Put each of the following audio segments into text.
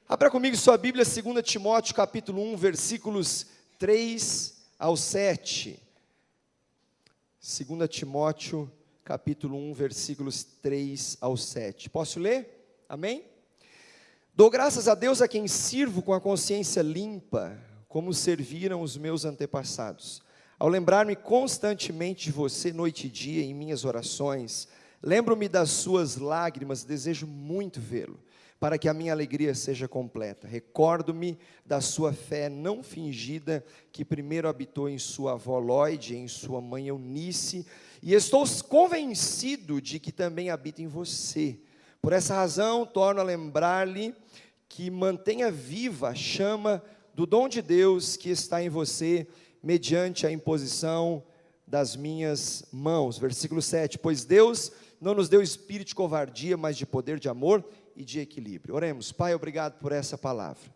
Abra comigo sua Bíblia, 2 Timóteo, capítulo 1, versículos 3 ao 7. 2 Timóteo, capítulo 1, versículos 3 ao 7. Posso ler? Amém? Dou graças a Deus a quem sirvo com a consciência limpa, como serviram os meus antepassados. Ao lembrar-me constantemente de você, noite e dia, em minhas orações, lembro-me das suas lágrimas, desejo muito vê-lo, para que a minha alegria seja completa. Recordo-me da sua fé não fingida, que primeiro habitou em sua avó Lóide, em sua mãe Eunice, e estou convencido de que também habita em você. Por essa razão, torno a lembrar-lhe que mantenha viva a chama do dom de Deus que está em você, mediante a imposição das minhas mãos. Versículo 7, pois Deus não nos deu espírito de covardia, mas de poder, de amor e de equilíbrio. Oremos. Pai, obrigado por essa palavra.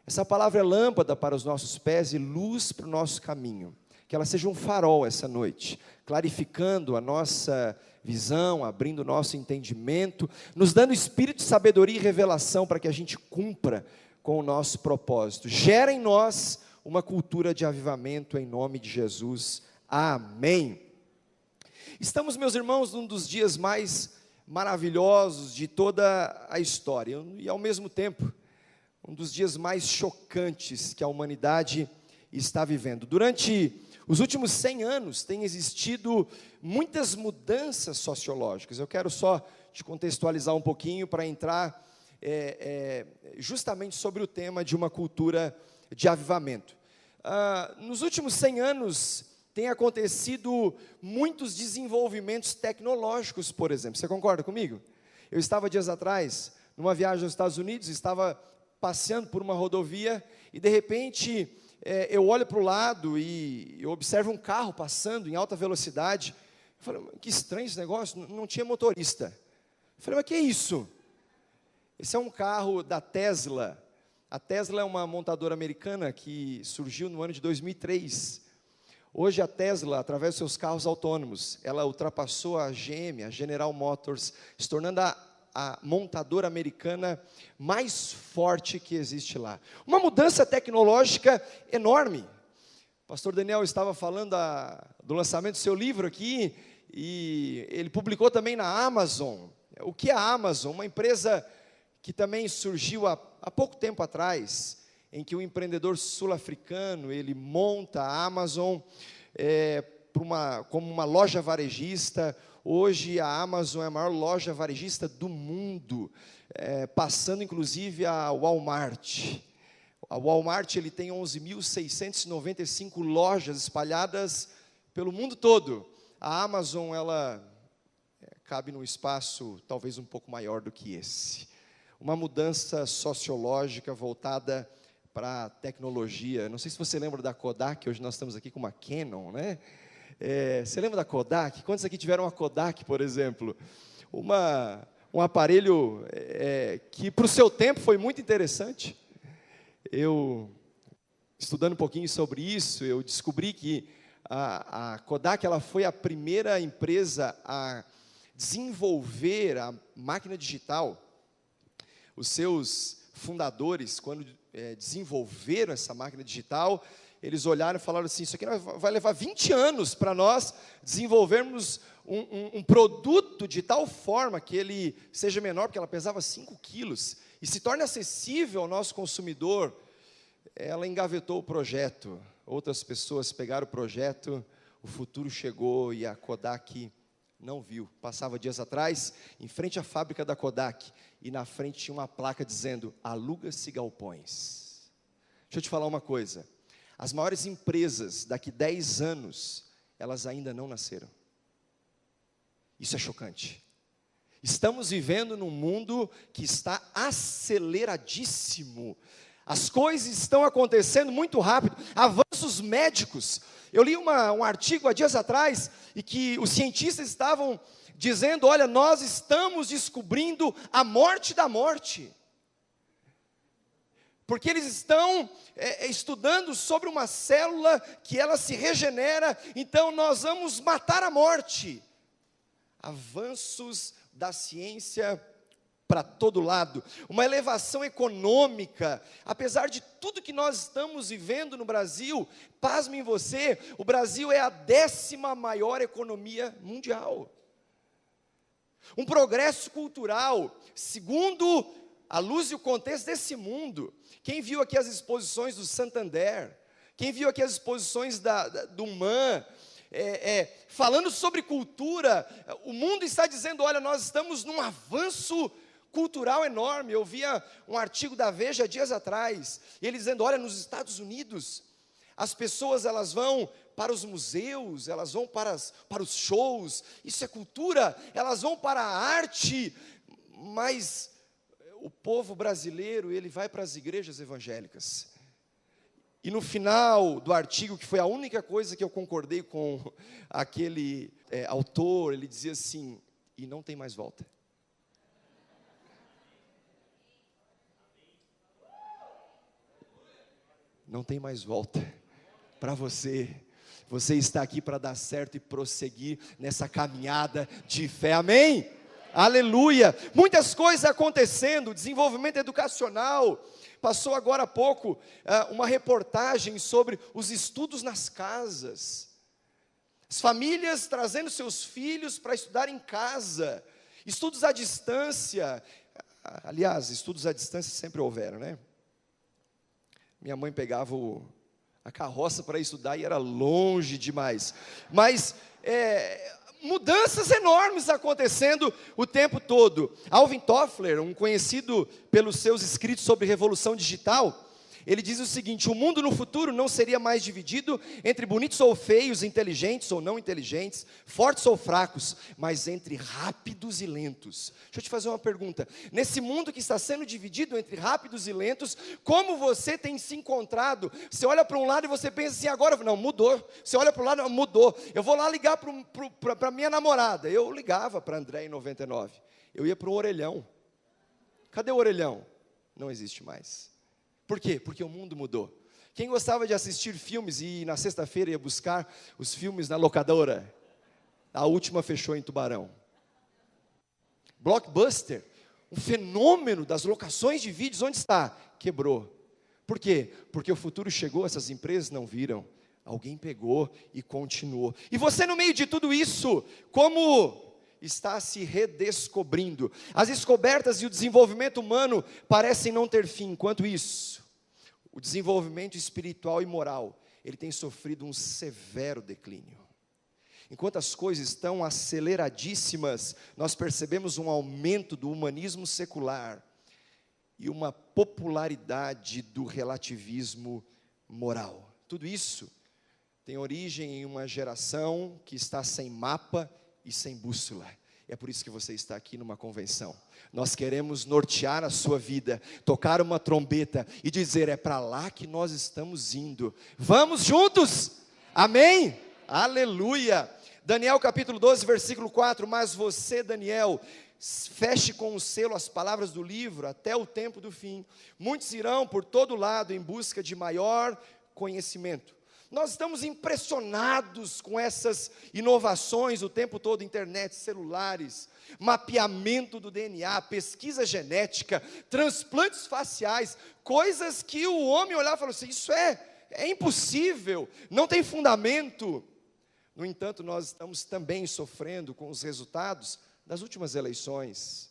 Essa palavra é lâmpada para os nossos pés e luz para o nosso caminho. Que ela seja um farol essa noite, clarificando a nossa visão, abrindo o nosso entendimento, nos dando espírito de sabedoria e revelação para que a gente cumpra com o nosso propósito. Gera em nós uma cultura de avivamento em nome de Jesus. Amém. Estamos, meus irmãos, num dos dias mais maravilhosos de toda a história, e ao mesmo tempo, um dos dias mais chocantes que a humanidade está vivendo. Durante os últimos 100 anos, tem existido muitas mudanças sociológicas. Eu quero só te contextualizar um pouquinho para entrar justamente sobre o tema de uma cultura de avivamento. Nos últimos 100 anos, tem acontecido muitos desenvolvimentos tecnológicos, por exemplo. Você concorda comigo? Eu estava dias atrás, numa viagem aos Estados Unidos, estava passeando por uma rodovia, e de repente, eu olho para o lado e eu observo um carro passando em alta velocidade. Eu falei, que estranho esse negócio, não tinha motorista. Eu falei, mas que é isso? Esse é um carro da Tesla. A Tesla é uma montadora americana que surgiu no ano de 2003. Hoje a Tesla, através dos seus carros autônomos, ela ultrapassou a GM, a General Motors, se tornando a montadora americana mais forte que existe lá. Uma mudança tecnológica enorme. O pastor Daniel estava falando do lançamento do seu livro aqui, e ele publicou também na Amazon. O que é a Amazon? Uma empresa que também surgiu há pouco tempo atrás, em que o empreendedor sul-africano, ele monta a Amazon como uma loja varejista. Hoje a Amazon é a maior loja varejista do mundo, passando inclusive a Walmart. A Walmart ele tem 11.695 lojas espalhadas pelo mundo todo. A Amazon ela cabe num espaço talvez um pouco maior do que esse. Uma mudança sociológica voltada para a tecnologia. Não sei se você lembra da Kodak, hoje nós estamos aqui com uma Canon, né? Você lembra da Kodak? Quantos aqui tiveram uma Kodak, por exemplo? Um aparelho que para o seu tempo foi muito interessante. Eu, estudando um pouquinho sobre isso, eu descobri que a Kodak ela foi a primeira empresa a desenvolver a máquina digital. Os seus fundadores, quando desenvolveram essa máquina digital, eles olharam e falaram assim, isso aqui vai levar 20 anos para nós desenvolvermos um produto de tal forma que ele seja menor, porque ela pesava 5 quilos, e se torne acessível ao nosso consumidor. Ela engavetou o projeto, outras pessoas pegaram o projeto, o futuro chegou e a Kodak não viu. Passava dias atrás, em frente à fábrica da Kodak, e na frente tinha uma placa dizendo, aluga-se galpões. Deixa eu te falar uma coisa, as maiores empresas daqui 10 anos, elas ainda não nasceram. Isso é chocante. Estamos vivendo num mundo que está aceleradíssimo. As coisas estão acontecendo muito rápido, avanços médicos. Eu li um artigo há dias atrás, e que os cientistas estavam dizendo, olha, nós estamos descobrindo a morte da morte. Porque eles estão estudando sobre uma célula que ela se regenera, então nós vamos matar a morte. Avanços da ciência para todo lado, uma elevação econômica. Apesar de tudo que nós estamos vivendo no Brasil, pasmem você, o Brasil é a 10ª maior economia mundial. Um progresso cultural, segundo a luz e o contexto desse mundo. Quem viu aqui as exposições do Santander? Quem viu aqui as exposições do MAN? Falando sobre cultura, o mundo está dizendo, olha, nós estamos num avanço cultural enorme. Eu via um artigo da Veja dias atrás, e ele dizendo, olha, nos Estados Unidos, as pessoas elas vão para os museus, elas vão para os shows, isso é cultura, elas vão para a arte, mas o povo brasileiro, ele vai para as igrejas evangélicas. E no final do artigo, que foi a única coisa que eu concordei com aquele autor, ele dizia assim, e não tem mais volta. Não tem mais volta para você. Você está aqui para dar certo e prosseguir nessa caminhada de fé, amém? Aleluia! Muitas coisas acontecendo, desenvolvimento educacional. Passou agora há pouco uma reportagem sobre os estudos nas casas. As famílias trazendo seus filhos para estudar em casa. Estudos à distância. Aliás, estudos à distância sempre houveram, né? Minha mãe pegava a carroça para estudar e era longe demais. Mas mudanças enormes acontecendo o tempo todo. Alvin Toffler, um conhecido pelos seus escritos sobre revolução digital, ele diz o seguinte: o mundo no futuro não seria mais dividido entre bonitos ou feios, inteligentes ou não inteligentes, fortes ou fracos, mas entre rápidos e lentos. Deixa eu te fazer uma pergunta. Nesse mundo que está sendo dividido entre rápidos e lentos, como você tem se encontrado? Você olha para um lado e você pensa assim, agora, não, mudou. Você olha para o lado, mudou. Eu vou lá ligar para minha namorada. Eu ligava para André em 99. Eu ia para o orelhão. Cadê o orelhão? Não existe mais. Por quê? Porque o mundo mudou. Quem gostava de assistir filmes e na sexta-feira ia buscar os filmes na locadora? A última fechou em Tubarão. Blockbuster, um fenômeno das locações de vídeos, onde está? Quebrou. Por quê? Porque o futuro chegou, essas empresas não viram. Alguém pegou e continuou. E você no meio de tudo isso, como está se redescobrindo? As descobertas e o desenvolvimento humano parecem não ter fim. Enquanto isso, o desenvolvimento espiritual e moral, ele tem sofrido um severo declínio. Enquanto as coisas estão aceleradíssimas, nós percebemos um aumento do humanismo secular e uma popularidade do relativismo moral. Tudo isso tem origem em uma geração que está sem mapa e sem bússola. É por isso que você está aqui numa convenção. Nós queremos nortear a sua vida, tocar uma trombeta e dizer, é para lá que nós estamos indo. Vamos juntos? Amém? Aleluia! Daniel capítulo 12, versículo 4, mas você, Daniel, feche com o selo as palavras do livro até o tempo do fim. Muitos irão por todo lado em busca de maior conhecimento. Nós estamos impressionados com essas inovações o tempo todo, internet, celulares, mapeamento do DNA, pesquisa genética, transplantes faciais, coisas que o homem olhava e falou assim, isso é impossível, não tem fundamento. No entanto, nós estamos também sofrendo com os resultados das últimas eleições,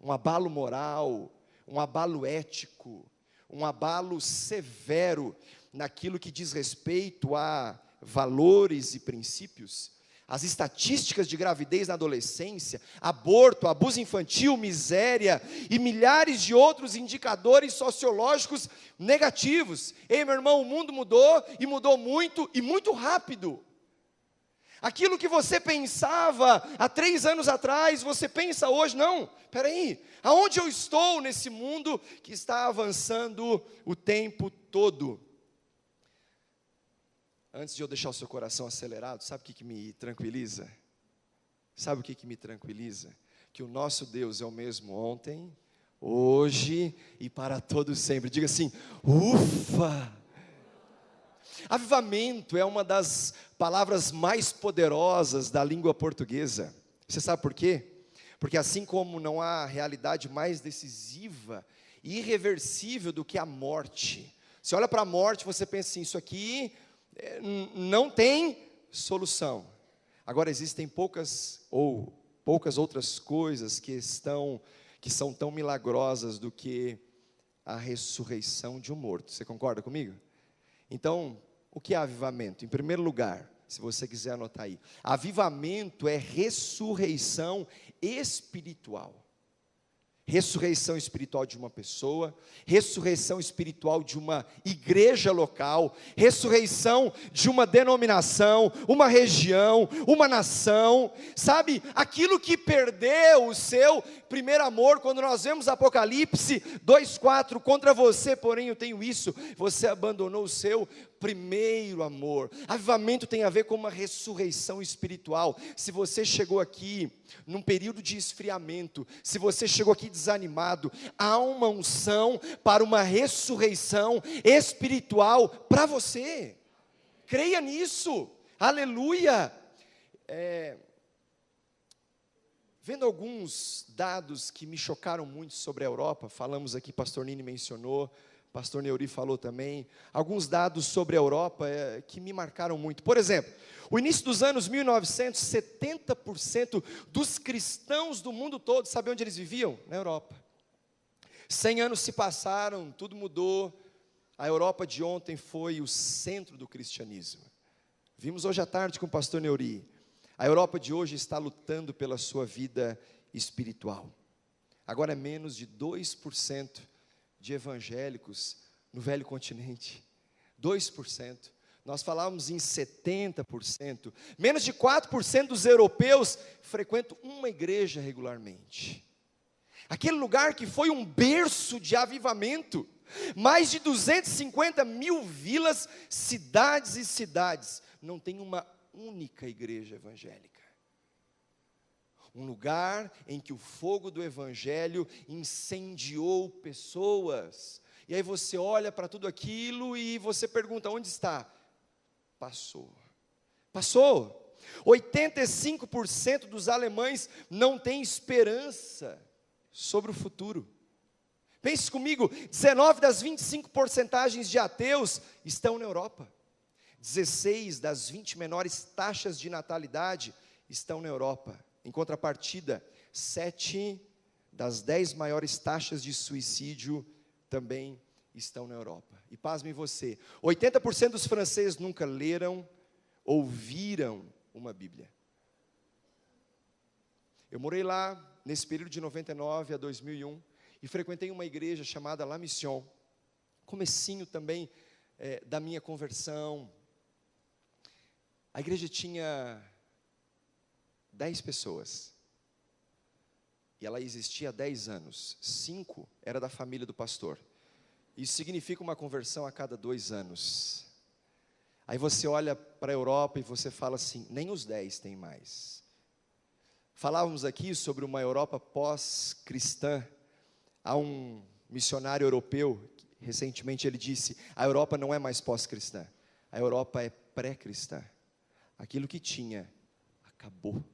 um abalo moral, um abalo ético, um abalo severo naquilo que diz respeito a valores e princípios. As estatísticas de gravidez na adolescência, aborto, abuso infantil, miséria e milhares de outros indicadores sociológicos negativos. Ei, meu irmão, o mundo mudou e mudou muito e muito rápido. Aquilo que você pensava há 3 anos atrás, você pensa hoje, não, espera aí, aonde eu estou nesse mundo que está avançando o tempo todo? Antes de eu deixar o seu coração acelerado, sabe o que me tranquiliza? Sabe o que me tranquiliza? Que o nosso Deus é o mesmo ontem, hoje e para todo sempre. Diga assim, ufa! Avivamento é uma das palavras mais poderosas da língua portuguesa. Você sabe por quê? Porque assim como não há realidade mais decisiva e irreversível do que a morte. Você olha para a morte, você pensa assim, isso aqui não tem solução. Agora existem poucas outras coisas que são tão milagrosas do que a ressurreição de um morto. Você concorda comigo? Então, o que é avivamento? Em primeiro lugar, se você quiser anotar aí, avivamento é ressurreição espiritual. Ressurreição espiritual de uma pessoa, ressurreição espiritual de uma igreja local, ressurreição de uma denominação, uma região, uma nação, sabe? Aquilo que perdeu o seu primeiro amor, quando nós vemos Apocalipse 2:4, contra você, porém eu tenho isso, você abandonou o seu primeiro amor. Avivamento tem a ver com uma ressurreição espiritual. Se você chegou aqui num período de esfriamento, se você chegou aqui desanimado, há uma unção para uma ressurreição espiritual para você. Creia nisso. Aleluia. Vendo alguns dados que me chocaram muito sobre a Europa, falamos aqui, pastor Nini mencionou, pastor Neuri falou também, alguns dados sobre a Europa que me marcaram muito. Por exemplo, o início dos anos 1900, 70% dos cristãos do mundo todo, sabe onde eles viviam? Na Europa. 100 anos se passaram, tudo mudou, a Europa de ontem foi o centro do cristianismo. Vimos hoje à tarde com o pastor Neuri, a Europa de hoje está lutando pela sua vida espiritual. Agora é menos de 2% de evangélicos no velho continente, 2%, nós falávamos em 70%, menos de 4% dos europeus frequentam uma igreja regularmente, aquele lugar que foi um berço de avivamento, mais de 250 mil vilas, cidades e cidades, não tem uma única igreja evangélica, um lugar em que o fogo do evangelho incendiou pessoas, e aí você olha para tudo aquilo e você pergunta, onde está? Passou, 85% dos alemães não têm esperança sobre o futuro, pense comigo, 19 das 25 porcentagens de ateus estão na Europa, 16 das 20 menores taxas de natalidade estão na Europa, em contrapartida, 7 das 10 maiores taxas de suicídio também estão na Europa. E pasmem você, 80% dos franceses nunca leram ou viram uma Bíblia. Eu morei lá nesse período de 99 a 2001 e frequentei uma igreja chamada La Mission, comecinho também da minha conversão. A igreja tinha 10 pessoas, e ela existia há 10 anos, 5 era da família do pastor, isso significa uma conversão a cada 2 anos, aí você olha para a Europa e você fala assim, nem os 10 tem mais. Falávamos aqui sobre uma Europa pós-cristã, há um missionário europeu, recentemente ele disse, a Europa não é mais pós-cristã, a Europa é pré-cristã, aquilo que tinha, acabou.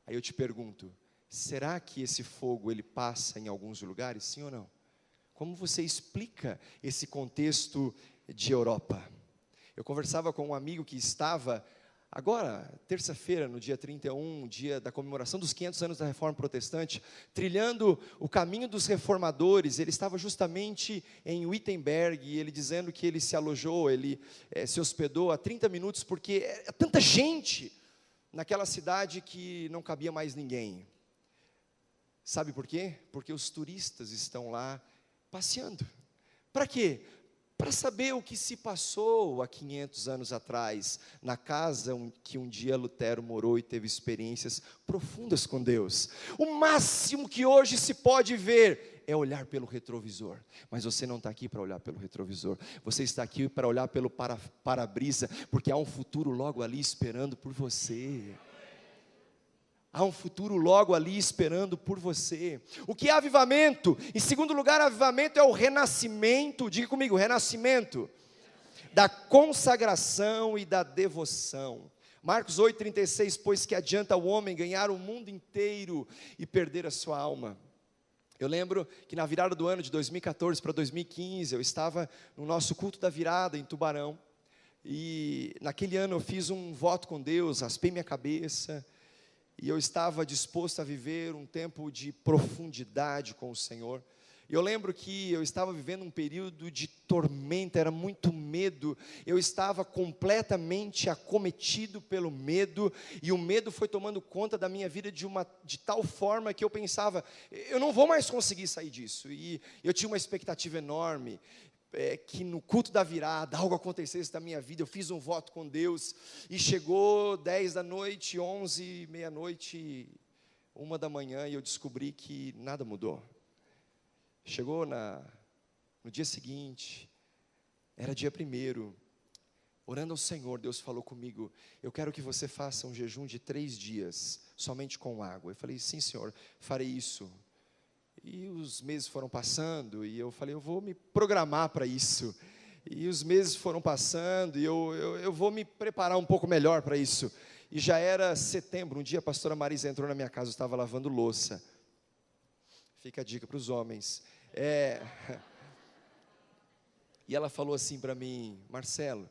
Aí eu te pergunto, será que esse fogo ele passa em alguns lugares, sim ou não? Como você explica esse contexto de Europa? Eu conversava com um amigo que estava, agora, terça-feira, no dia 31, dia da comemoração dos 500 anos da Reforma Protestante, trilhando o caminho dos reformadores, ele estava justamente em Wittenberg, e ele dizendo que ele se alojou, ele se hospedou a 30 minutos, porque é tanta gente naquela cidade que não cabia mais ninguém. Sabe por quê? Porque os turistas estão lá passeando. Para quê? Para saber o que se passou há 500 anos atrás, na casa que um dia Lutero morou e teve experiências profundas com Deus. O máximo que hoje se pode ver é olhar pelo retrovisor, mas você não está aqui para olhar pelo retrovisor, você está aqui para olhar pelo para-brisa, porque há um futuro logo ali esperando por você. Há um futuro logo ali esperando por você. O que é avivamento? Em segundo lugar, avivamento é o renascimento, diga comigo, renascimento, da consagração e da devoção. Marcos 8,36, pois que adianta o homem ganhar o mundo inteiro e perder a sua alma. Eu lembro que na virada do ano de 2014 para 2015, eu estava no nosso culto da virada em Tubarão, e naquele ano eu fiz um voto com Deus, raspei minha cabeça, e eu estava disposto a viver um tempo de profundidade com o Senhor. Eu lembro que eu estava vivendo um período de tormenta, era muito medo, eu estava completamente acometido pelo medo, e o medo foi tomando conta da minha vida de tal forma que eu pensava, eu não vou mais conseguir sair disso, e eu tinha uma expectativa enorme, que no culto da virada, algo acontecesse na minha vida. Eu fiz um voto com Deus, e chegou 10 da noite, 11, meia-noite, 1 da manhã, e eu descobri que nada mudou. Chegou no dia seguinte, era dia 1º, orando ao Senhor, Deus falou comigo, eu quero que você faça um jejum de 3 dias, somente com água. Eu falei, sim Senhor, farei isso. E os meses foram passando, e eu falei, eu vou me programar para isso. E os meses foram passando, e eu vou me preparar um pouco melhor para isso. E já era setembro, um dia a pastora Marisa entrou na minha casa, eu estava lavando louça. Fica a dica para os homens. E ela falou assim para mim, Marcelo,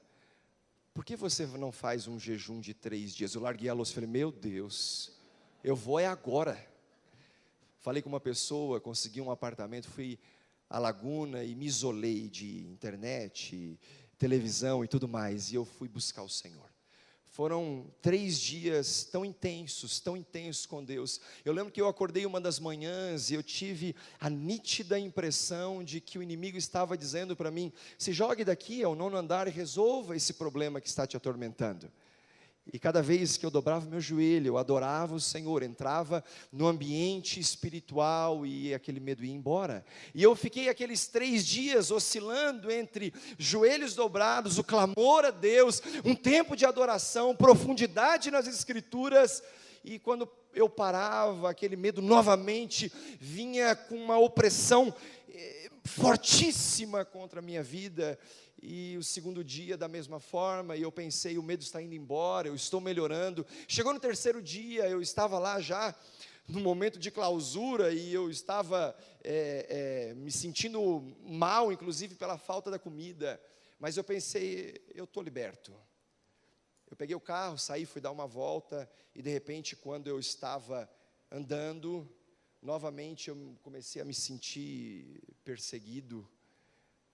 por que você não faz um jejum de 3 dias? Eu larguei a louça e falei, meu Deus, eu vou agora. Falei com uma pessoa, consegui um apartamento, fui à Laguna e me isolei de internet, televisão e tudo mais, e eu fui buscar o Senhor. Foram 3 dias tão intensos com Deus. Eu lembro que eu acordei uma das manhãs e eu tive a nítida impressão de que o inimigo estava dizendo para mim, se jogue daqui ao 9º andar e resolva esse problema que está te atormentando. E cada vez que eu dobrava meu joelho, eu adorava o Senhor, entrava no ambiente espiritual e aquele medo ia embora. E eu fiquei aqueles 3 dias oscilando entre joelhos dobrados, o clamor a Deus, um tempo de adoração, profundidade nas Escrituras. E quando eu parava, aquele medo novamente vinha com uma opressão fortíssima contra a minha vida. E o segundo dia da mesma forma, e eu pensei, o medo está indo embora, eu estou melhorando. Chegou no 3º dia, eu estava lá já no momento de clausura, e eu estava me sentindo mal, inclusive pela falta da comida, mas eu pensei, eu estou liberto. Eu peguei o carro, saí, fui dar uma volta, e de repente quando eu estava andando, novamente eu comecei a me sentir perseguido,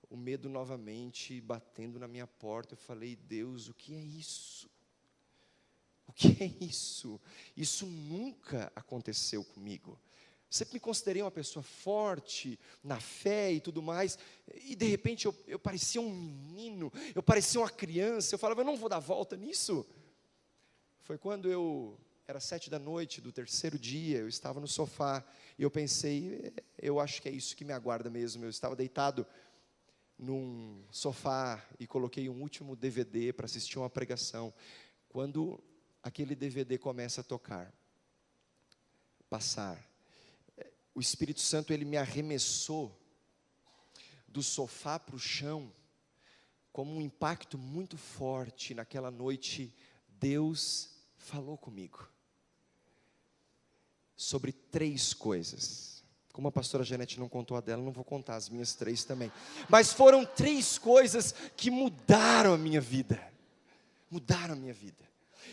o medo novamente batendo na minha porta. Eu falei, Deus, o que é isso? O que é isso? Isso nunca aconteceu comigo. Sempre me considerei uma pessoa forte, na fé e tudo mais, e de repente eu parecia um menino, eu parecia uma criança, eu falava, eu não vou dar volta nisso. Foi quando era 7 da noite do 3º dia, eu estava no sofá, e eu pensei, eu acho que é isso que me aguarda mesmo. Eu estava deitado num sofá e coloquei um último DVD para assistir uma pregação, quando aquele DVD começa a tocar, passar, o Espírito Santo, ele me arremessou do sofá para o chão, como um impacto muito forte. Naquela noite, Deus falou comigo, sobre 3 coisas, como a pastora Janete não contou a dela, não vou contar as minhas 3 também, mas foram 3 coisas que mudaram a minha vida,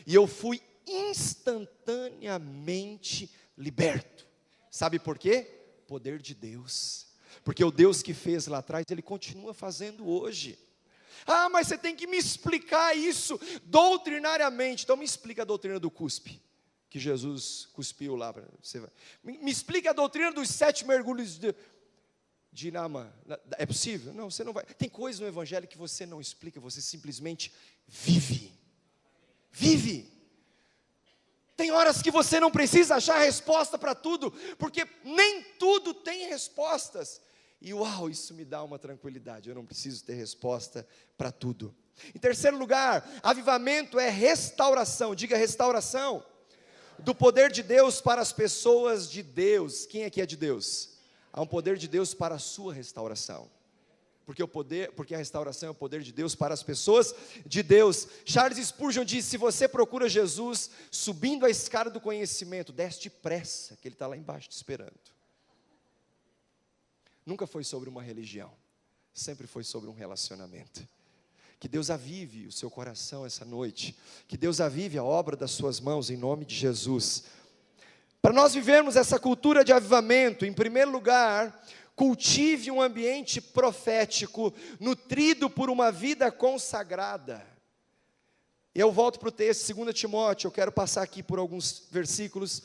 e eu fui instantaneamente liberto. Sabe por quê? Poder de Deus, porque o Deus que fez lá atrás, Ele continua fazendo hoje. Ah, mas você tem que me explicar isso doutrinariamente. Então me explica a doutrina do cuspe, que Jesus cuspiu lá. Me explica a doutrina dos 7 mergulhos de Naamã. É possível? Não, você não vai. Tem coisas no Evangelho que você não explica, você simplesmente vive. Tem horas que você não precisa achar resposta para tudo, porque nem tudo tem respostas. E uau, isso me dá uma tranquilidade, eu não preciso ter resposta para tudo. Em terceiro lugar, avivamento é restauração, diga restauração, do poder de Deus para as pessoas de Deus. Quem aqui é de Deus? Há um poder de Deus para a sua restauração. porque a restauração é o poder de Deus para as pessoas de Deus. Charles Spurgeon disse: se você procura Jesus subindo a escada do conhecimento, desce depressa, que Ele está lá embaixo te esperando. Nunca foi sobre uma religião, sempre foi sobre um relacionamento. Que Deus avive o seu coração essa noite, que Deus avive a obra das suas mãos, em nome de Jesus. Para nós vivermos essa cultura de avivamento, em primeiro lugar, cultive um ambiente profético, nutrido por uma vida consagrada. Eu volto para o texto, 2 Timóteo, eu quero passar aqui por alguns versículos.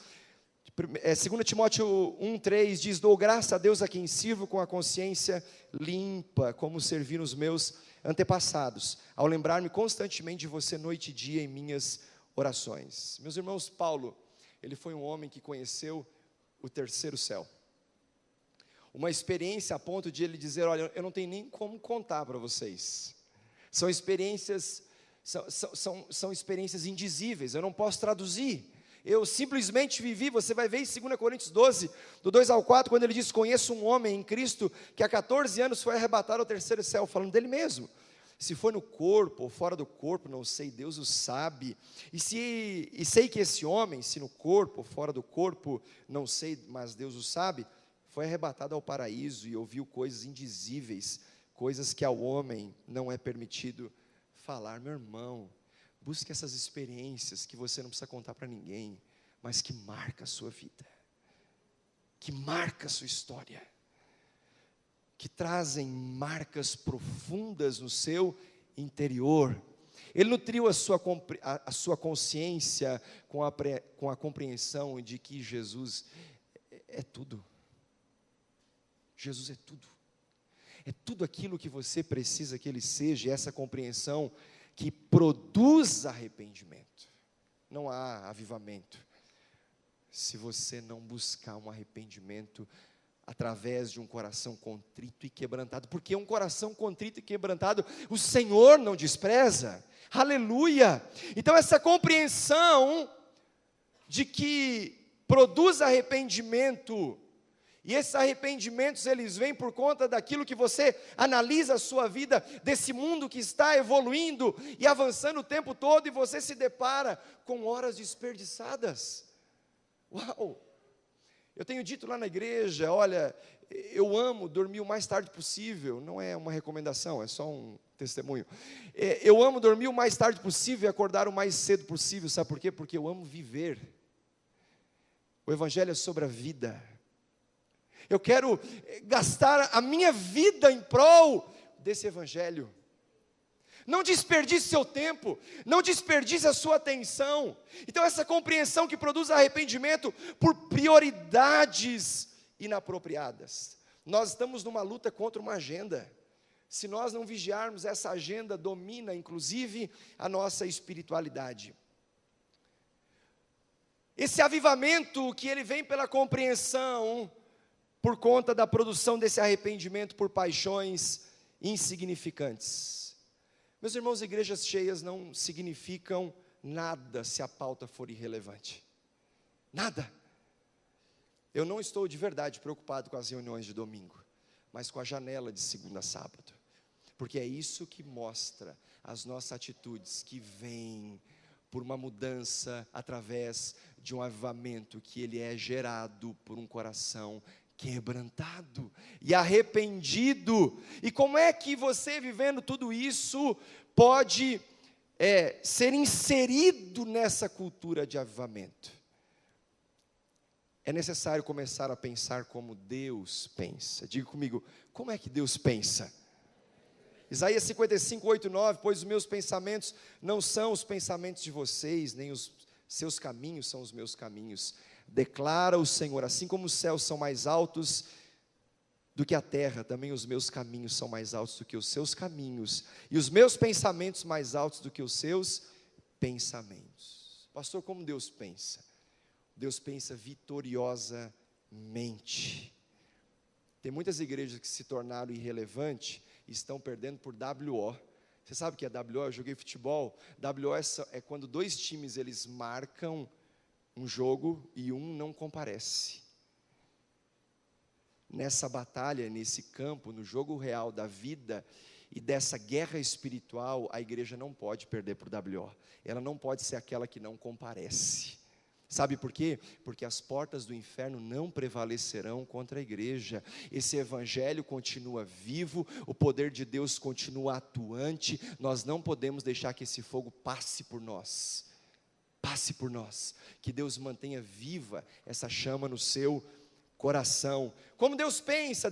2 Timóteo 1,3 diz: dou graça a Deus a quem sirvo com a consciência limpa, como serviram os meus antepassados, ao lembrar-me constantemente de você noite e dia em minhas orações. Meus irmãos, Paulo, ele foi um homem que conheceu o terceiro céu. Uma experiência a ponto de ele dizer: olha, eu não tenho nem como contar para vocês. São experiências, são experiências indizíveis, eu não posso traduzir. Eu simplesmente vivi. Você vai ver em 2 Coríntios 12, do 2 ao 4, quando ele diz: conheço um homem em Cristo, que há 14 anos foi arrebatado ao terceiro céu, falando dele mesmo. Se foi no corpo ou fora do corpo, não sei, Deus o sabe. E sei que esse homem, se no corpo ou fora do corpo, não sei, mas Deus o sabe, foi arrebatado ao paraíso e ouviu coisas indizíveis, coisas que ao homem não é permitido falar. Meu irmão, busque essas experiências que você não precisa contar para ninguém, mas que marca a sua vida, que marca a sua história, que trazem marcas profundas no seu interior. Ele nutriu a sua consciência com a compreensão de que Jesus é tudo. Jesus é tudo. É tudo aquilo que você precisa que Ele seja, e essa compreensão que produz arrependimento. Não há avivamento se você não buscar um arrependimento através de um coração contrito e quebrantado, porque um coração contrito e quebrantado o Senhor não despreza. Aleluia! Então essa compreensão de que produz arrependimento, e esses arrependimentos eles vêm por conta daquilo que você analisa a sua vida, desse mundo que está evoluindo e avançando o tempo todo, e você se depara com horas desperdiçadas. Uau! Eu tenho dito lá na igreja: olha, eu amo dormir o mais tarde possível. Não é uma recomendação, é só um testemunho. Eu amo dormir o mais tarde possível e acordar o mais cedo possível. Sabe por quê? Porque eu amo viver. O evangelho é sobre a vida. Eu quero gastar a minha vida em prol desse evangelho. Não desperdice seu tempo, não desperdice a sua atenção. Então essa compreensão que produz arrependimento por prioridades inapropriadas. Nós estamos numa luta contra uma agenda. Se nós não vigiarmos, essa agenda domina inclusive a nossa espiritualidade. Esse avivamento que ele vem pela compreensão, por conta da produção desse arrependimento por paixões insignificantes. Meus irmãos, igrejas cheias não significam nada se a pauta for irrelevante. Nada. Eu não estou de verdade preocupado com as reuniões de domingo, mas com a janela de segunda a sábado. Porque é isso que mostra as nossas atitudes, que vêm por uma mudança através de um avivamento que ele é gerado por um coração quebrantado e arrependido. E como é que você, vivendo tudo isso, pode ser inserido nessa cultura de avivamento? É necessário começar a pensar como Deus pensa. Diga comigo, como é que Deus pensa? Isaías 55, 8, 9, pois os meus pensamentos não são os pensamentos de vocês, nem os seus caminhos são os meus caminhos, declara o Senhor. Assim como os céus são mais altos do que a terra, também os meus caminhos são mais altos do que os seus caminhos, e os meus pensamentos mais altos do que os seus pensamentos. Pastor, como Deus pensa? Deus pensa vitoriosamente. Tem muitas igrejas que se tornaram irrelevantes e estão perdendo por WO. Você sabe o que é WO? Eu joguei futebol. WO é quando dois times eles marcam um jogo e um não comparece. nessa batalha, nesse campo, no jogo real da vida e dessa guerra espiritual, a igreja não pode perder para o WO. Ela não pode ser aquela que não comparece. Sabe por quê? Porque as portas do inferno não prevalecerão contra a igreja. Esse evangelho continua vivo, o poder de Deus continua atuante. Nós não podemos deixar que esse fogo passe por nós. Passe por nós. Que Deus mantenha viva essa chama no seu coração. Como Deus pensa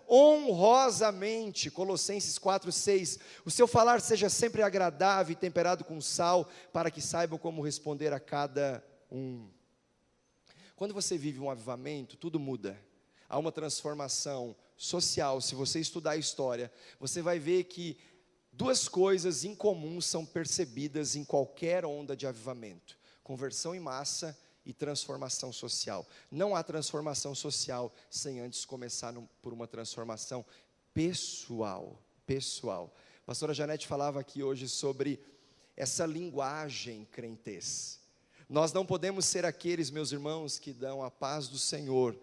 honrosamente. Colossenses 4:6. O seu falar seja sempre agradável e temperado com sal, para que saibam como responder a cada um. Quando você vive um avivamento, tudo muda. Há uma transformação social. Se você estudar a história, você vai ver que duas coisas incomuns são percebidas em qualquer onda de avivamento: conversão em massa e transformação social. Não há transformação social sem antes começar por uma transformação pessoal. A pastora Janete falava aqui hoje sobre essa linguagem crentez. Nós não podemos ser aqueles, meus irmãos, que dão a paz do Senhor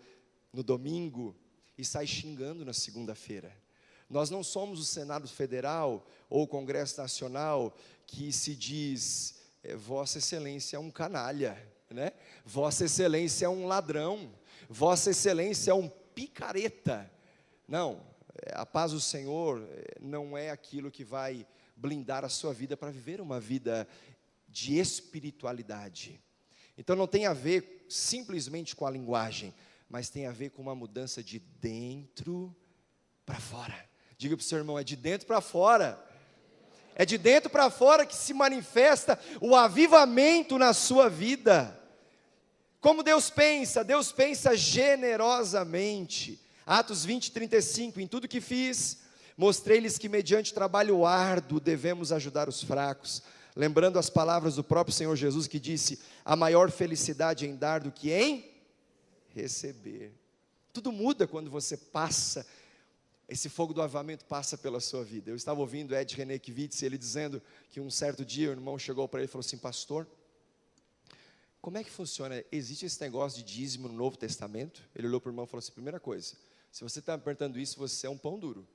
no domingo e saem xingando na segunda-feira. Nós não somos o Senado Federal ou o Congresso Nacional que se diz, Vossa Excelência é um canalha, né? Vossa Excelência é um ladrão, Vossa Excelência é um picareta. Não, a paz do Senhor não é aquilo que vai blindar a sua vida para viver uma vida de espiritualidade. Então não tem a ver simplesmente com a linguagem, mas tem a ver com uma mudança de dentro para fora. Diga para o seu irmão, é de dentro para fora. É de dentro para fora que se manifesta o avivamento na sua vida. Como Deus pensa generosamente. Atos 20:35, em tudo que fiz, mostrei-lhes que mediante trabalho árduo devemos ajudar os fracos, lembrando as palavras do próprio Senhor Jesus que disse, a maior felicidade em dar do que em receber. Tudo muda quando você passa, esse fogo do avivamento passa pela sua vida. Eu estava ouvindo Ed Renekiewicz, ele dizendo que um certo dia o irmão chegou para ele e falou assim, pastor, como é que funciona? Existe esse negócio de dízimo no Novo Testamento? Ele olhou para o irmão e falou assim, primeira coisa, se você está me perguntando isso, você é um pão duro.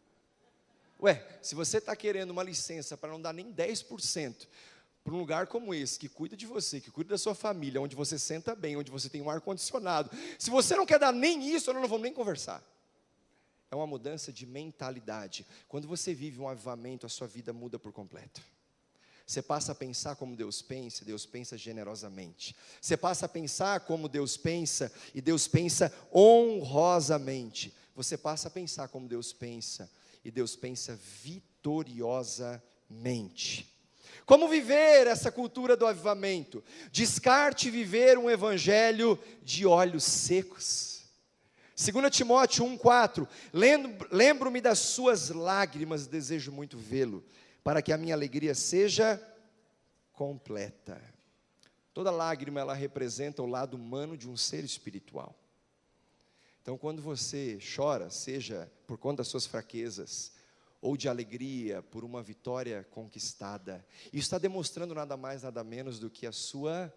Ué, se você está querendo uma licença para não dar nem 10% para um lugar como esse, que cuida de você, que cuida da sua família, onde você senta bem, onde você tem um ar-condicionado, se você não quer dar nem isso, nós não vamos nem conversar. É uma mudança de mentalidade. Quando você vive um avivamento, a sua vida muda por completo. Você passa a pensar como Deus pensa generosamente. Você passa a pensar como Deus pensa, e Deus pensa honrosamente. Você passa a pensar como Deus pensa, e Deus pensa vitoriosamente. Como viver essa cultura do avivamento? Descarte viver um evangelho de olhos secos. 2 Timóteo 1:4, lembro-me das suas lágrimas, desejo muito vê-lo, para que a minha alegria seja completa. Toda lágrima, ela representa o lado humano de um ser espiritual. Então, quando você chora, seja por conta das suas fraquezas, ou de alegria por uma vitória conquistada, isso está demonstrando nada mais, nada menos do que a sua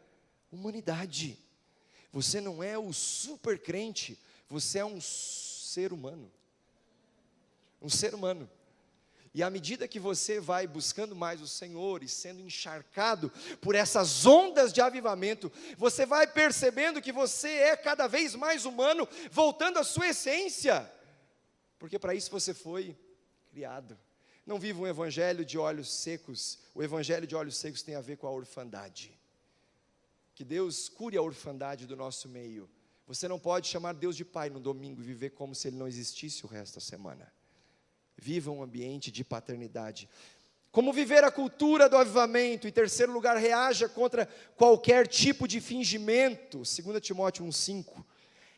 humanidade. Você não é o super crente, você é um ser humano. Um ser humano. E à medida que você vai buscando mais o Senhor e sendo encharcado por essas ondas de avivamento, você vai percebendo que você é cada vez mais humano, voltando à sua essência, porque para isso você foi criado. Não viva um evangelho de olhos secos. O evangelho de olhos secos tem a ver com a orfandade. Que Deus cure a orfandade do nosso meio. Você não pode chamar Deus de Pai no domingo e viver como se Ele não existisse o resto da semana. Viva um ambiente de paternidade. Como viver a cultura do avivamento? Em terceiro lugar, reaja contra qualquer tipo de fingimento. 2 Timóteo 1:5.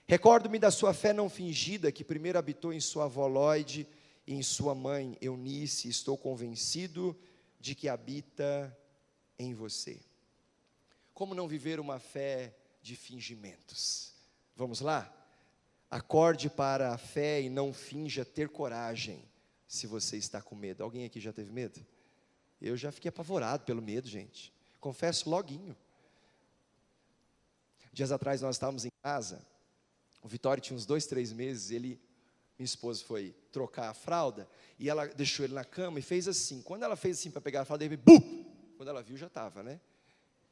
Recordo-me da sua fé não fingida, que primeiro habitou em sua avó Lóide e em sua mãe Eunice. Estou convencido de que habita em você. Como não viver uma fé de fingimentos? Vamos lá? Acorde para a fé e não finja ter coragem. Se você está com medo. Alguém aqui já teve medo? Eu já fiquei apavorado pelo medo, gente. Confesso loguinho. Dias atrás nós estávamos em casa. O Vitório tinha uns 2, 3 meses, minha esposa foi trocar a fralda, e ela deixou ele na cama e fez assim. Quando ela fez assim para pegar a fralda, ele veio, bum! Quando ela viu, já estava, né?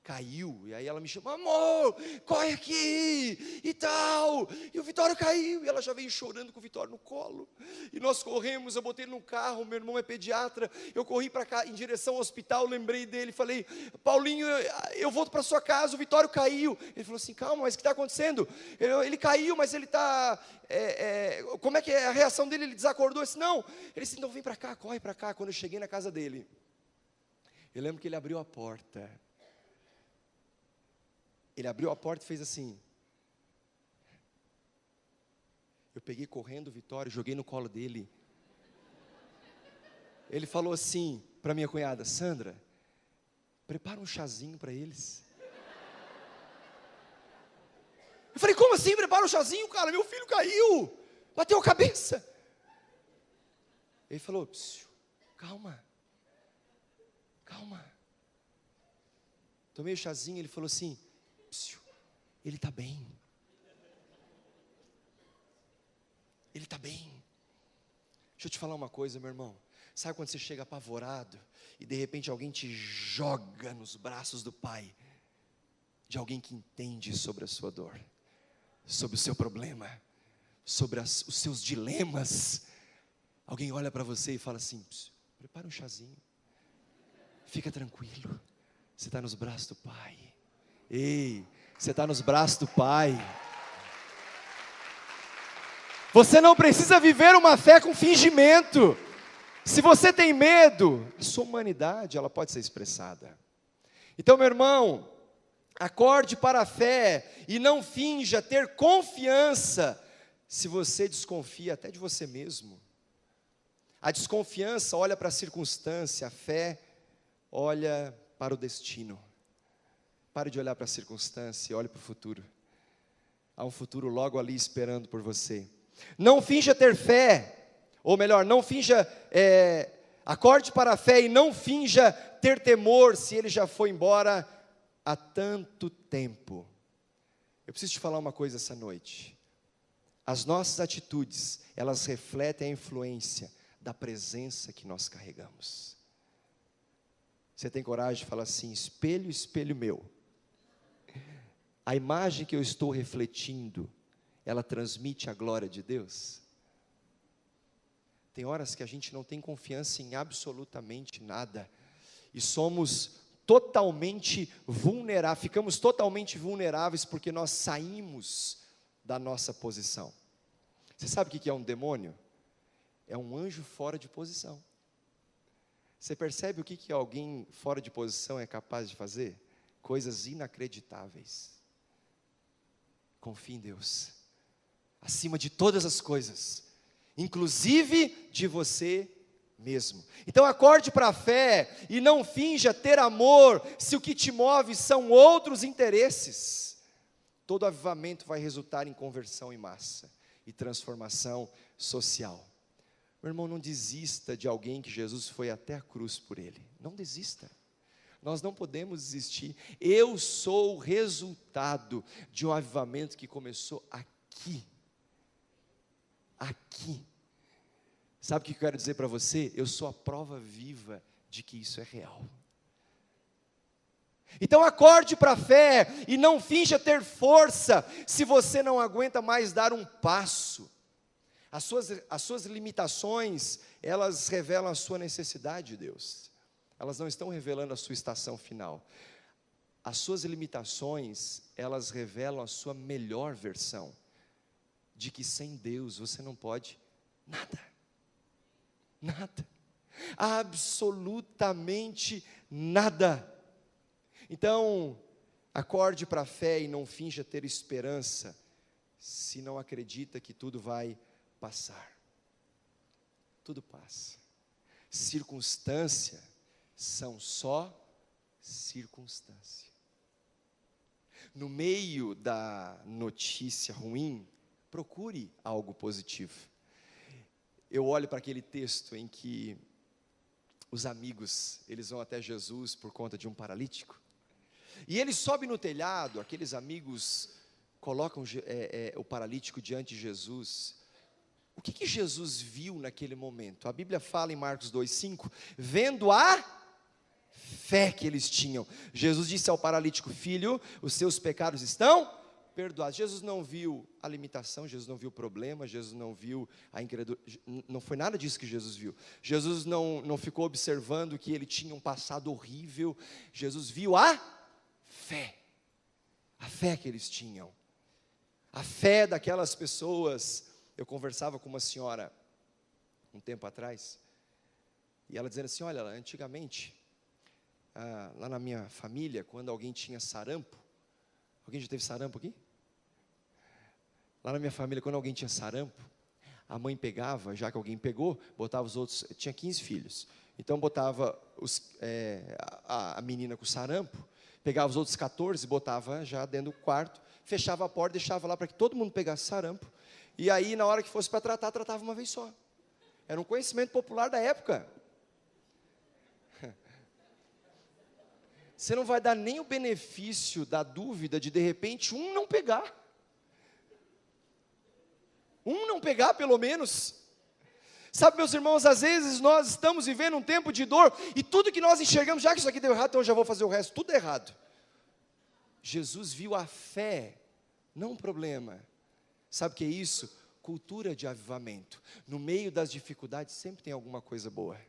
Caiu, e aí ela me chamou, amor, corre aqui, e tal, e o Vitório caiu, e ela já veio chorando com o Vitório no colo, e nós corremos, eu botei ele no carro, meu irmão é pediatra, eu corri para cá, em direção ao hospital, lembrei dele, falei, Paulinho, eu volto para sua casa, o Vitório caiu, ele falou assim, calma, mas o que está acontecendo? Ele caiu, mas ele está, como é que é a reação dele? Ele desacordou, eu disse, não, ele disse, então vem para cá, corre para cá. Quando eu cheguei na casa dele, eu lembro que ele abriu a porta, e fez assim. Eu peguei correndo o Vitório, joguei no colo dele. Ele falou assim para minha cunhada, Sandra, prepara um chazinho para eles. Eu falei, como assim prepara um chazinho, cara? Meu filho caiu, bateu a cabeça. Ele falou, calma. Tomei o chazinho, ele falou assim, ele está bem. Ele está bem. Deixa eu te falar uma coisa, meu irmão. Sabe quando você chega apavorado e de repente alguém te joga nos braços do Pai, de alguém que entende sobre a sua dor, sobre o seu problema, sobre os seus dilemas. Alguém olha para você e fala assim, prepara um chazinho, fica tranquilo, você está nos braços do Pai. Ei, você está nos braços do Pai. Você não precisa viver uma fé com fingimento. Se você tem medo, a sua humanidade, ela pode ser expressada. Então, meu irmão, acorde para a fé e não finja ter confiança se você desconfia até de você mesmo. A desconfiança olha para a circunstância, a fé olha para o destino. Pare de olhar para a circunstância e olhe para o futuro. Há um futuro logo ali esperando por você. Não finja ter fé, ou melhor, não finja, acorde para a fé e não finja ter temor se ele já foi embora há tanto tempo. Eu preciso te falar uma coisa essa noite. As nossas atitudes, elas refletem a influência da presença que nós carregamos. Você tem coragem de falar assim, espelho, espelho meu. A imagem que eu estou refletindo, ela transmite a glória de Deus? Tem horas que a gente não tem confiança em absolutamente nada, e somos totalmente vulneráveis, ficamos totalmente vulneráveis porque nós saímos da nossa posição. Você sabe o que é um demônio? É um anjo fora de posição. Você percebe o que alguém fora de posição é capaz de fazer? Coisas inacreditáveis. Confie em Deus, acima de todas as coisas, inclusive de você mesmo. Então acorde para a fé e não finja ter amor, se o que te move são outros interesses. Todo avivamento vai resultar em conversão em massa e transformação social. Meu irmão, não desista de alguém que Jesus foi até a cruz por ele. Não desista. Nós não podemos desistir. Eu sou o resultado de um avivamento que começou aqui. Aqui. Sabe o que eu quero dizer para você? Eu sou a prova viva de que isso é real. Então acorde para a fé e não finja ter força se você não aguenta mais dar um passo. As suas limitações, elas revelam a sua necessidade de Deus. Elas não estão revelando a sua estação final. As suas limitações, elas revelam a sua melhor versão, de que sem Deus você não pode nada. Nada. Absolutamente nada. Então, acorde para a fé e não finja ter esperança, se não acredita que tudo vai passar. Tudo passa. Circunstância são só circunstância. No meio da notícia ruim, procure algo positivo. Eu olho para aquele texto em que os amigos, eles vão até Jesus por conta de um paralítico, e ele sobe no telhado, aqueles amigos colocam o paralítico diante de Jesus, o que Jesus viu naquele momento? A Bíblia fala em Marcos 2,5, vendo a fé que eles tinham, Jesus disse ao paralítico: filho, os seus pecados estão perdoados. Jesus não viu a limitação, Jesus não viu o problema, Jesus não viu a incredulidade, não foi nada disso que Jesus viu. Jesus não ficou observando que ele tinha um passado horrível. Jesus viu a fé que eles tinham, a fé daquelas pessoas. Eu conversava com uma senhora um tempo atrás, e ela dizendo assim: olha, antigamente, lá na minha família, quando alguém tinha sarampo, alguém já teve sarampo aqui? Lá na minha família, quando alguém tinha sarampo, a mãe pegava, já que alguém pegou, botava os outros, tinha 15 filhos, então botava a menina com sarampo, pegava os outros 14, botava já dentro do quarto, fechava a porta, deixava lá para que todo mundo pegasse sarampo, e aí na hora que fosse para tratar, tratava uma vez só. Era um conhecimento popular da época. Você não vai dar nem o benefício da dúvida de repente um não pegar. Um não pegar pelo menos. Sabe, meus irmãos, às vezes nós estamos vivendo um tempo de dor, e tudo que nós enxergamos, já que isso aqui deu errado, então eu já vou fazer o resto, tudo errado. Jesus viu a fé, não um problema. Sabe o que é isso? Cultura de avivamento. No meio das dificuldades sempre tem alguma coisa boa.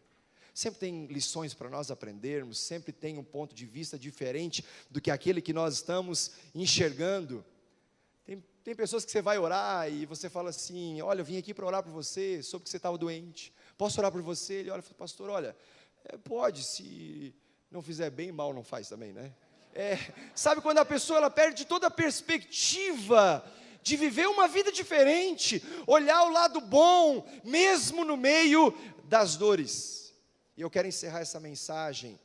Sempre tem lições para nós aprendermos, sempre tem um ponto de vista diferente do que aquele que nós estamos enxergando. Tem pessoas que você vai orar e você fala assim: olha, eu vim aqui para orar por você, soube que você estava doente, posso orar por você? Ele olha e fala: pastor, olha, pode, se não fizer bem, mal não faz também, né? Sabe quando a pessoa ela perde toda a perspectiva de viver uma vida diferente, olhar o lado bom, mesmo no meio das dores. E eu quero encerrar essa mensagem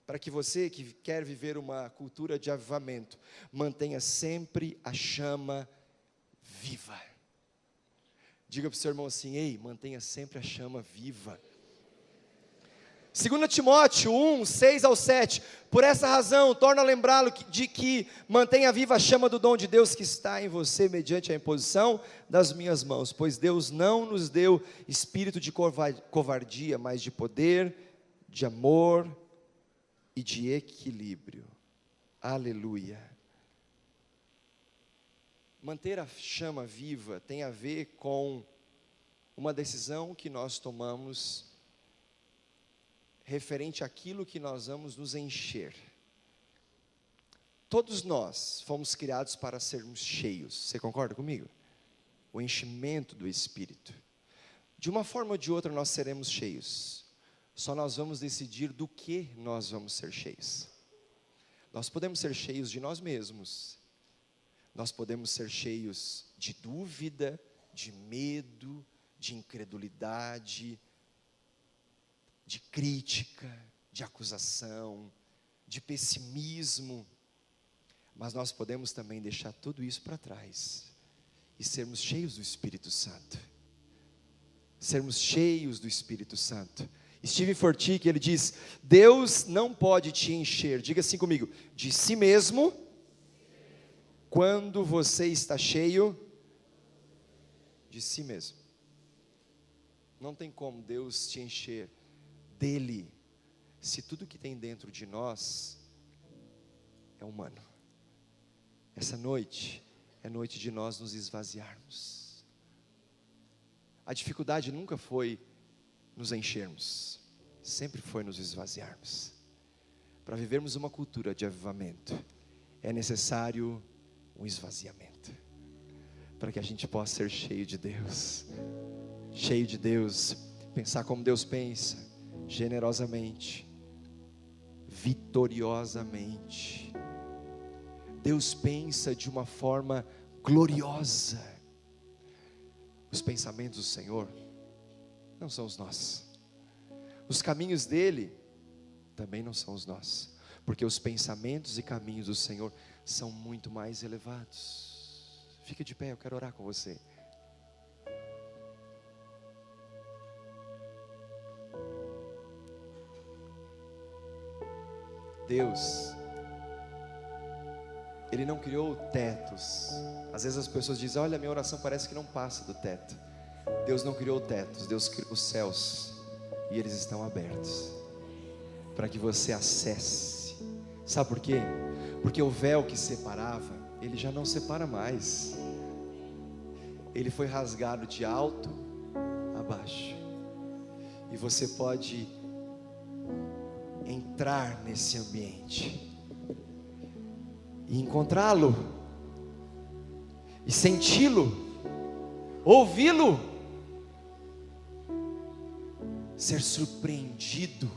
para que você que quer viver uma cultura de avivamento, mantenha sempre a chama viva. Diga para o seu irmão assim: ei, mantenha sempre a chama viva. 2 Timóteo 1, 6 ao 7, por essa razão, torna a lembrá-lo de que mantenha viva a chama do dom de Deus que está em você, mediante a imposição das minhas mãos, pois Deus não nos deu espírito de covardia, mas de poder, de amor e de equilíbrio. Aleluia. Manter a chama viva tem a ver com uma decisão que nós tomamos referente àquilo que nós vamos nos encher. Todos nós fomos criados para sermos cheios. Você concorda comigo? O enchimento do Espírito. De uma forma ou de outra nós seremos cheios. Só nós vamos decidir do que nós vamos ser cheios. Nós podemos ser cheios de nós mesmos. Nós podemos ser cheios de dúvida, de medo, de incredulidade, de crítica, de acusação, de pessimismo. Mas nós podemos também deixar tudo isso para trás e sermos cheios do Espírito Santo. Sermos cheios do Espírito Santo. Steve Fortick, ele diz: Deus não pode te encher, diga assim comigo, de si mesmo, quando você está cheio de si mesmo. Não tem como Deus te encher dele, se tudo que tem dentro de nós é humano. Essa noite é noite de nós nos esvaziarmos. A dificuldade nunca foi nos enchermos, sempre foi nos esvaziarmos. Para vivermos uma cultura de avivamento, é necessário um esvaziamento, para que a gente possa ser cheio de Deus, pensar como Deus pensa, generosamente, vitoriosamente. Deus pensa de uma forma gloriosa. Os pensamentos do Senhor não são os nossos. Os caminhos dele também não são os nossos, porque os pensamentos e caminhos do Senhor são muito mais elevados. Fique de pé, eu quero orar com você. Deus, Ele não criou tetos. Às vezes as pessoas dizem: olha, minha oração parece que não passa do teto. Deus não criou tetos, Deus criou os céus, e eles estão abertos para que você acesse. Sabe por quê? Porque o véu que separava, ele já não separa mais. Ele foi rasgado de alto a baixo, e você pode entrar nesse ambiente e encontrá-lo, e senti-lo, ouvi-lo, ser surpreendido,